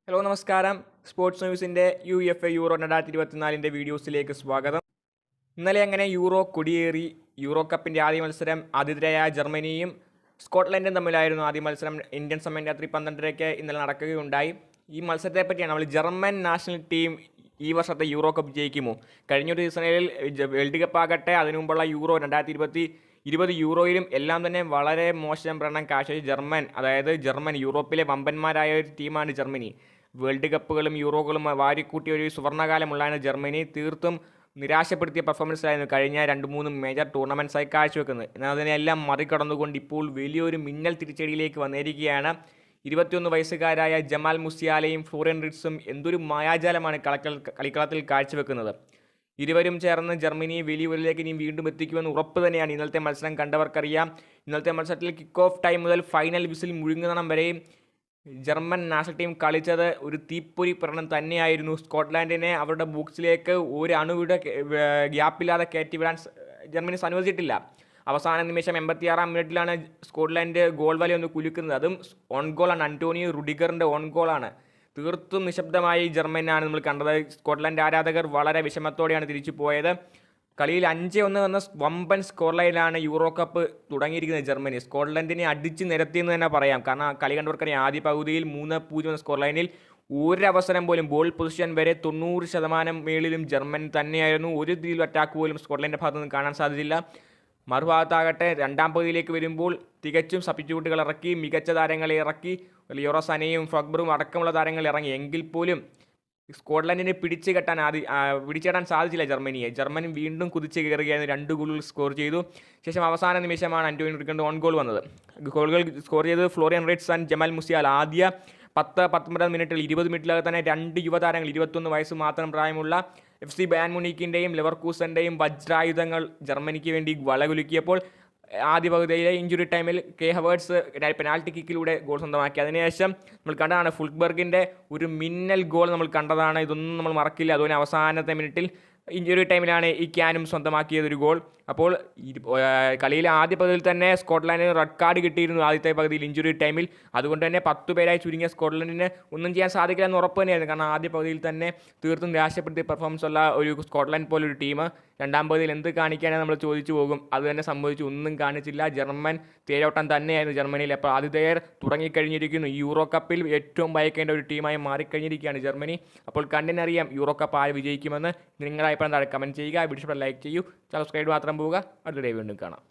Hello നമസ്കാരം. Sports ന്യൂസിൻ്റെ UEFA euro 2024 വീഡിയോസിലേക്ക് സ്വാഗതം. ഇന്നലെ അങ്ങനെ യൂറോ കൊടിയേറി. യൂറോ കപ്പിൻ്റെ ആദ്യ മത്സരം ആതിഥേയരായ ജർമ്മനിയും സ്കോട്ട്ലൻഡും തമ്മിലായിരുന്നു ആദ്യ മത്സരം. ഇന്ത്യൻ സമയം രാത്രി 12:30 ഇന്നലെ നടക്കുകയുണ്ടായി. ഈ മത്സരത്തെ പറ്റിയാണ് നമ്മൾ ജർമ്മൻ നാഷണൽ ടീം ഈ വർഷത്തെ യൂറോ കപ്പ് ജയിക്കുമോ? കഴിഞ്ഞൊരു സീസണിൽ വേൾഡ് കപ്പ് ആകട്ടെ, അതിനു മുമ്പുള്ള യൂറോ 2020 യൂറോയിലും എല്ലാം തന്നെ വളരെ മോശം പ്രകടനം കാഴ്ചവെച്ച ജർമ്മൻ യൂറോപ്പിലെ വമ്പന്മാരായ ഒരു ടീമാണ് ജർമ്മനി. വേൾഡ് കപ്പുകളും യൂറോകളും വാരിക്കൂട്ടിയ ഒരു സുവർണ്ണകാലമുള്ളതാണ് ജർമ്മനി. തീർത്തും നിരാശപ്പെടുത്തിയ പെർഫോമൻസായിരുന്നു കഴിഞ്ഞ 2-3 മേജർ ടൂർണമെൻറ്റ്സായി കാഴ്ചവെക്കുന്നത്. എന്നാൽ അതിനെല്ലാം മറികടന്നുകൊണ്ട് ഇപ്പോൾ വലിയൊരു മിന്നൽ തിരിച്ചടിയിലേക്ക് വന്നിരിക്കുകയാണ്. 21 വയസ്സുകാരായ ജമാൽ മുസിയാലയും ഫ്ലോറിയൻ റിറ്റ്സും എന്തൊരു മായാജാലമാണ് കളിക്കളത്തിൽ കാഴ്ചവെക്കുന്നത്. ഇരുവരും ചേർന്ന് ജർമ്മനിയെ വലിയൊരിലേക്ക് ഇനി വീണ്ടും എത്തിക്കുമെന്ന് ഉറപ്പ് തന്നെയാണ് ഇന്നലത്തെ മത്സരം കണ്ടവർക്കറിയാം. ഇന്നലത്തെ മത്സരത്തിൽ കിക്ക് ഓഫ് ടൈം മുതൽ ഫൈനൽ വിസിൽ മുഴുങ്ങുന്നിടം വരെയും ജർമ്മൻ നാഷണൽ ടീം കളിച്ചത് ഒരു തീപ്പൊരി പ്രകടനം തന്നെയായിരുന്നു. സ്കോട്ട്ലാൻഡിനെ അവരുടെ ബോക്സിലേക്ക് ഒരു അണുവിടെ ഗ്യാപ്പില്ലാതെ കയറ്റിവിടാൻ ജർമ്മനി അനുവദിച്ചിട്ടില്ല. അവസാന നിമിഷം 86-ാം മിനിറ്റിലാണ് സ്കോട്ട്ലാൻഡ് ഗോൾ വലയൊന്ന് കുലുക്കുന്നത്. അതും ഓൺ ഗോളാണ്, അന്റോണിയോ റുഡിഗറിൻ്റെ ഓൺ ഗോളാണ്. തീർത്തും നിശബ്ദമായി ജർമ്മനാണ് നമ്മൾ കണ്ടത്. സ്കോട്ട്ലൻഡ് ആരാധകർ വളരെ വിഷമത്തോടെയാണ് തിരിച്ചു പോയത്. കളിയിൽ 5-1 എന്ന വമ്പൻ സ്കോർ ലൈനിലാണ് യൂറോ കപ്പ് തുടങ്ങിയിരിക്കുന്നത് ജർമ്മനി. സ്കോട്ട്ലൻഡിനെ അടിച്ച് നിരത്തിയെന്ന് തന്നെ പറയാം. കാരണം കളി കണ്ടവർക്കറിയാം, ആദ്യ പകുതിയിൽ 3-0 എന്ന സ്കോർ ലൈനിൽ ഒരവസരം പോലും ബോൾ പൊസിഷൻ വരെ 90% മേളിലും ജർമ്മൻ തന്നെയായിരുന്നു. ഒരു രീതിയിൽ അറ്റാക്ക് പോലും സ്കോട്ട്ലൻഡിൻ്റെ ഭാഗത്തു നിന്ന് കാണാൻ സാധിച്ചില്ല. മറുഭാഗത്താകട്ടെ രണ്ടാം പകുതിയിലേക്ക് വരുമ്പോൾ തികച്ചും സബ്സ്റ്റിറ്റ്യൂട്ടുകൾ ഇറക്കി, മികച്ച താരങ്ങളെ ഇറക്കി. ലിയോറോ സനയും ഫഗ്ബറും അടക്കമുള്ള താരങ്ങൾ ഇറങ്ങി. എങ്കിൽ പോലും സ്കോട്ട്ലൻഡിനെ പിടിച്ചിടാൻ സാധിച്ചില്ല ജർമ്മനിയെ. ജർമ്മനി വീണ്ടും കുതിച്ച് കയറുകയായിരുന്നു. 2 ഗോളുകൾ സ്കോർ ചെയ്തു. ശേഷം അവസാന നിമിഷമാണ് അന്റോണിയോ റുഡിഗറിൻ്റെ ഓൺ ഗോൾ വന്നത്. ഗോളുകൾ സ്കോർ ചെയ്തത് Florian Ritz and Jamal Musiala. ആദ്യ 10-19 മിനിറ്റിൽ 20 മിനിറ്റിലകം തന്നെ 2 യുവതാരങ്ങൾ, 21 വയസ്സ് മാത്രം പ്രായമുള്ള FC ബയാൻ മുണീക്കിൻ്റെയും ലെവർകൂസൻ്റെയും വജ്രായുധങ്ങൾ ജർമ്മനിക്ക് വേണ്ടി വലകുലുക്കിയപ്പോൾ ആദ്യ പകുതിയിലെ ഇഞ്ചുറി ടൈമിൽ കെ ഹവേർട്സ് പെനാൽറ്റി കിക്കിലൂടെ ഗോൾ സ്വന്തമാക്കി. അതിനുശേഷം നമ്മൾ കണ്ടതാണ് ഫുൾബർഗിൻ്റെ ഒരു മിന്നൽ ഗോൾ നമ്മൾ കണ്ടതാണ്. ഇതൊന്നും നമ്മൾ മറക്കില്ല. അതുപോലെ അവസാനത്തെ മിനിറ്റിൽ ഇഞ്ചുറി ടൈമിലാണ് ഈ ക്യാനും സ്വന്തമാക്കിയതൊരു ഗോൾ. അപ്പോൾ കളിയിലെ ആദ്യ പകുതിയിൽ തന്നെ സ്കോട്ട്ലാൻഡിന് റെഡ് കാർഡ് കിട്ടിയിരുന്നു ആദ്യത്തെ പകുതിയിൽ ഇഞ്ചുറി ടൈമിൽ. അതുകൊണ്ട് തന്നെ 10 പേരായി ചുരുങ്ങിയ സ്കോട്ട്ലൻഡിന് ഒന്നും ചെയ്യാൻ സാധിക്കില്ല എന്ന് ഉറപ്പ് തന്നെയായിരുന്നു. കാരണം ആദ്യ പകുതിയിൽ തന്നെ തീർത്തും നിരാശപ്പെടുത്തിയ പെർഫോമൻസ് ഉള്ള ഒരു സ്കോട്ട്ലാൻഡ് പോലൊരു ടീം രണ്ടാം പകുതിയിൽ എന്ത് കാണിക്കാനാണ് നമ്മൾ ചോദിച്ചു പോകും. അത് തന്നെ സംഭവിച്ചു. ഒന്നും കാണിച്ചില്ല. ജർമ്മൻ തേരോട്ടം തന്നെയായിരുന്നു ജർമ്മനിയിൽ. അപ്പോൾ ആതിഥേയർ തുടങ്ങിക്കഴിഞ്ഞിരിക്കുന്നു. യൂറോ കപ്പിൽ ഏറ്റവും ഭയക്കേണ്ട ഒരു ടീമായി മാറിക്കഴിഞ്ഞിരിക്കുകയാണ് ജർമ്മനി. അപ്പോൾ കണ്ടിനറിയാം യൂറോ കപ്പ് ആര് വിജയിക്കുമെന്ന്. നിങ്ങളുടെ അഭിപ്രായം താഴെ കമൻറ്റ് ചെയ്യുക. വീഡിയോ ലൈക്ക് ചെയ്യൂ. സബ്സ്ക്രൈബ് മാത്രം പോവുക. അടുത്ത വീണ്ടും കാണാം.